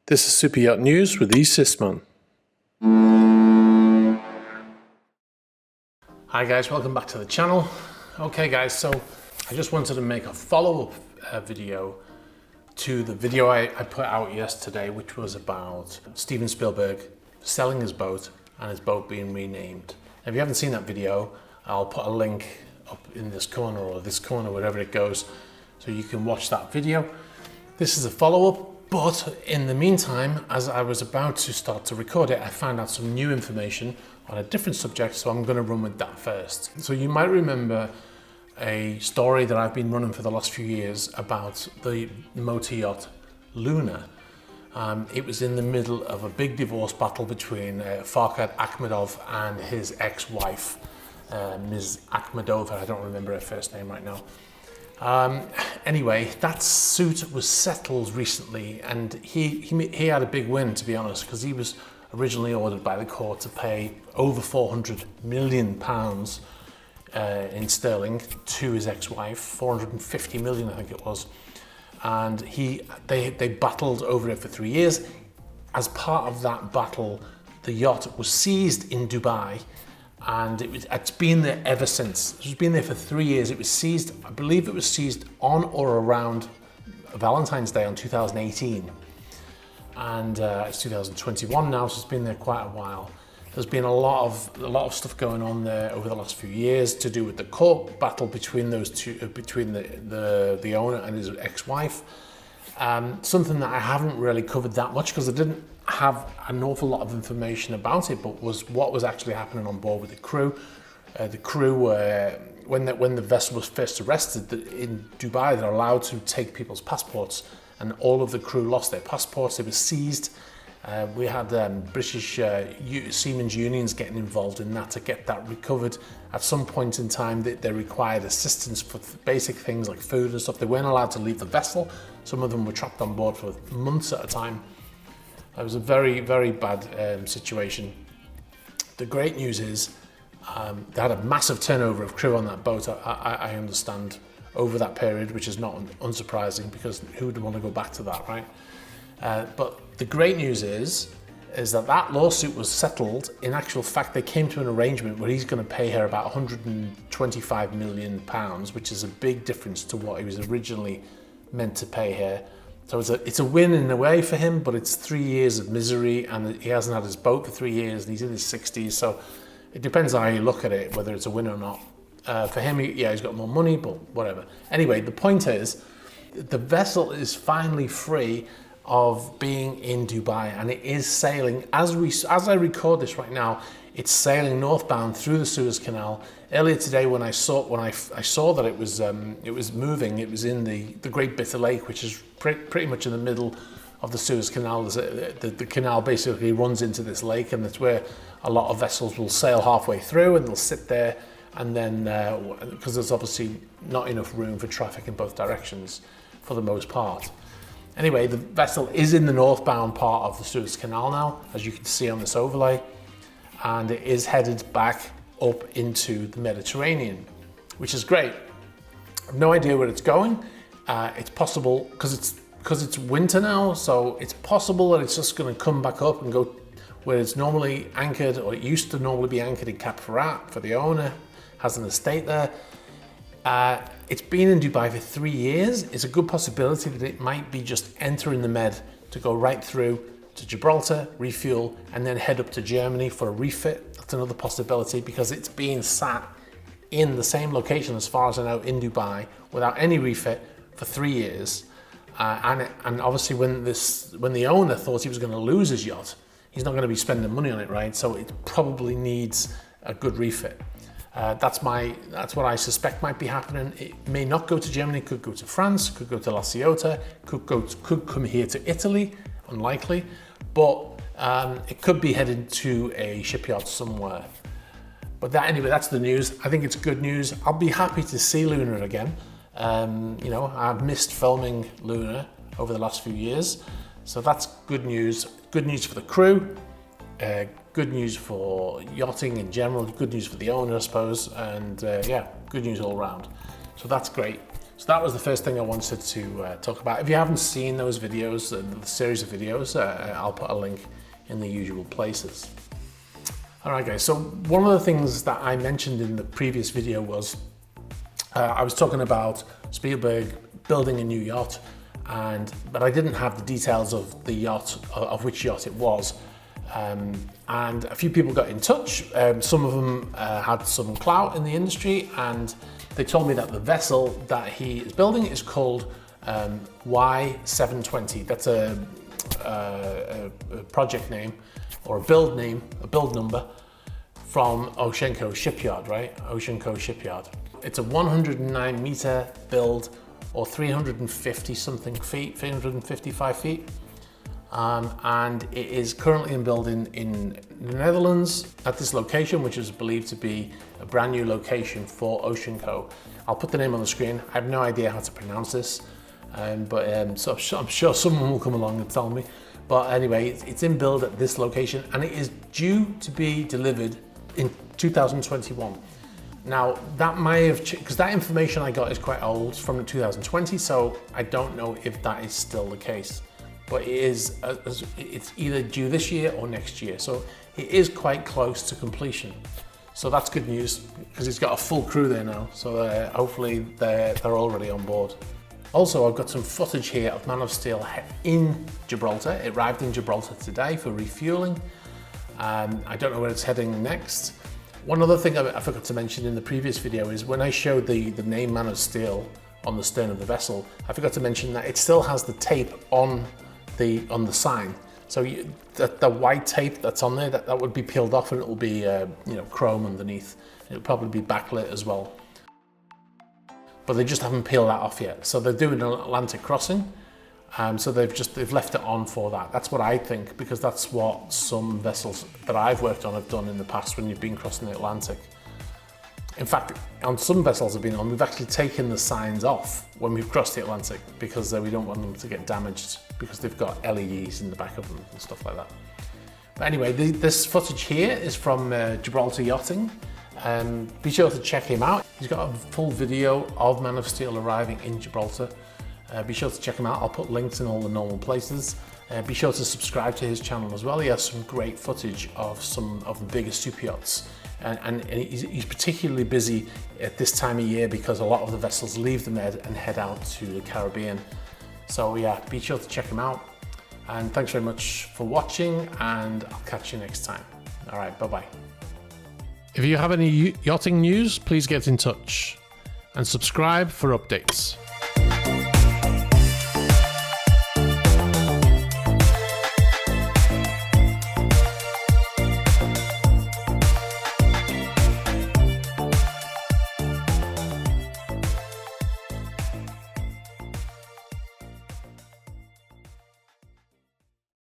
This is Super Yacht News with Sisman. Hi guys, welcome back to the channel. Okay guys, so I just wanted to make a follow-up video to the video I put out yesterday, which was about Steven Spielberg selling his boat and his boat being renamed. If you haven't seen that video, I'll put a link up in this corner or this corner, wherever it goes, so you can watch that video. This is a follow-up. But in the meantime, as I was about to start to record it, I found out some new information on a different subject, so I'm going to run with that first. So you might remember a story that I've been running for the last few years about the motor yacht Luna. It was in the middle of a big divorce battle between Farhad Akhmedov and his ex-wife, Ms. Akhmedova. I don't remember her first name right now. Anyway, that suit was settled recently, and he had a big win, to be honest, because he was originally ordered by the court to pay over £400 million in sterling to his ex-wife, 450 million I think it was, and they battled over it for 3 years. As part of that battle, the yacht was seized in Dubai, and it's been there ever since. It's been there for 3 years. It was seized, I believe it was seized on or around Valentine's Day on 2018. And it's 2021 now, so it's been there quite a while. There's been a lot of stuff going on there over the last few years to do with the court battle between those two, between the owner and his ex-wife. Something that I haven't really covered that much because I didn't have an awful lot of information about it, but was what was actually happening on board with the crew. The crew were, when the vessel was first arrested in Dubai, they're allowed to take people's passports, and all of the crew lost their passports. It was seized. We had British Seamen's Unions getting involved in that to get that recovered. At some point in time, they required assistance for basic things like food and stuff. They weren't allowed to leave the vessel. Some of them were trapped on board for months at a time. It was a very, very bad situation. The great news is they had a massive turnover of crew on that boat, I understand, over that period, which is not unsurprising because who would want to go back to that, right? But the great news is that lawsuit was settled. In actual fact, they came to an arrangement where he's going to pay her about £125 million, which is a big difference to what he was originally meant to pay her. So it's a win in a way for him, but it's 3 years of misery, and he hasn't had his boat for 3 years, and he's in his 60s. So it depends on how you look at it, whether it's a win or not. For him, he's got more money, but whatever. Anyway, the point is, the vessel is finally free of being in Dubai, and it is sailing as I record this right now. It's sailing northbound through the Suez Canal. Earlier today, when I saw that it was moving, it was in the Great Bitter Lake, which is pretty much in the middle of the Suez Canal. The canal basically runs into this lake, and that's where a lot of vessels will sail halfway through, and they'll sit there, and then because there's obviously not enough room for traffic in both directions for the most part. Anyway, the vessel is in the northbound part of the Suez Canal now, as you can see on this overlay, and it is headed back up into the Mediterranean, which is great. I have no idea where it's going. It's possible, because it's winter now, so it's possible that it's just going to come back up and go where it's normally anchored, or it used to normally be anchored in Cap Ferrat for the owner, has an estate there. It's been in Dubai for 3 years. It's a good possibility that it might be just entering the Med to go right through to Gibraltar, refuel, and then head up to Germany for a refit. That's another possibility, because it's being sat in the same location, as far as I know, in Dubai without any refit for 3 years. And obviously when the owner thought he was going to lose his yacht, he's not going to be spending money on it, right? So it probably needs a good refit. That's what I suspect might be happening. It may not go to Germany, could go to France, could go to La Ciotat, could come here to Italy, unlikely, but it could be headed to a shipyard somewhere. But anyway, that's the news. I think it's good news. I'll be happy to see Luna again. I've missed filming Luna over the last few years, so that's good news. Good news for the crew. Good news for yachting in general, good news for the owner, I suppose, and good news all around. So that's great. So that was the first thing I wanted to talk about. If you haven't seen those videos, the series of videos, I'll put a link in the usual places. All right, guys, so one of the things that I mentioned in the previous video was I was talking about Spielberg building a new yacht, but I didn't have the details of the yacht, of which yacht it was. And a few people got in touch. Some of them had some clout in the industry, and they told me that the vessel that he is building is called Y720. That's a project name, or a build number from Oceanco Shipyard, right? Oceanco Shipyard. It's a 109 meter build, or 350 something feet, 355 feet. And it is currently in building in the Netherlands at this location, which is believed to be a brand new location for Oceanco. I'll put the name on the screen. I have no idea how to pronounce this, so I'm sure someone will come along and tell me. But anyway, it's in build at this location, and it is due to be delivered in 2021. Now, that might have, because that information I got is quite old, from 2020, so I don't know if that is still the case. But it is, it's either due this year or next year, so it is quite close to completion. So that's good news, because it's got a full crew there now, so hopefully they're already on board. Also, I've got some footage here of Man of Steel in Gibraltar. It arrived in Gibraltar today for refueling. I don't know where it's heading next. One other thing I forgot to mention in the previous video is when I showed the name Man of Steel on the stern of the vessel, I forgot to mention that it still has the tape on the sign. So the white tape that's on there, that would be peeled off, and it will be chrome underneath. It'll probably be backlit as well. But they just haven't peeled that off yet. So they're doing an Atlantic crossing. So they've left it on for that. That's what I think, because that's what some vessels that I've worked on have done in the past when you've been crossing the Atlantic. In fact, on some vessels I've been on, we've actually taken the signs off when we've crossed the Atlantic, because we don't want them to get damaged, because they've got LEDs in the back of them and stuff like that. But anyway, this footage here is from Gibraltar Yachting. Be sure to check him out. He's got a full video of Man of Steel arriving in Gibraltar. Be sure to check him out. I'll put links in all the normal places. Be sure to subscribe to his channel as well. He has some great footage of some of the biggest super yachts. And he's particularly busy at this time of year, because a lot of the vessels leave the Med and head out to the Caribbean. So yeah, be sure to check him out. And thanks very much for watching, and I'll catch you next time. All right, bye-bye. If you have any yachting news, please get in touch and subscribe for updates.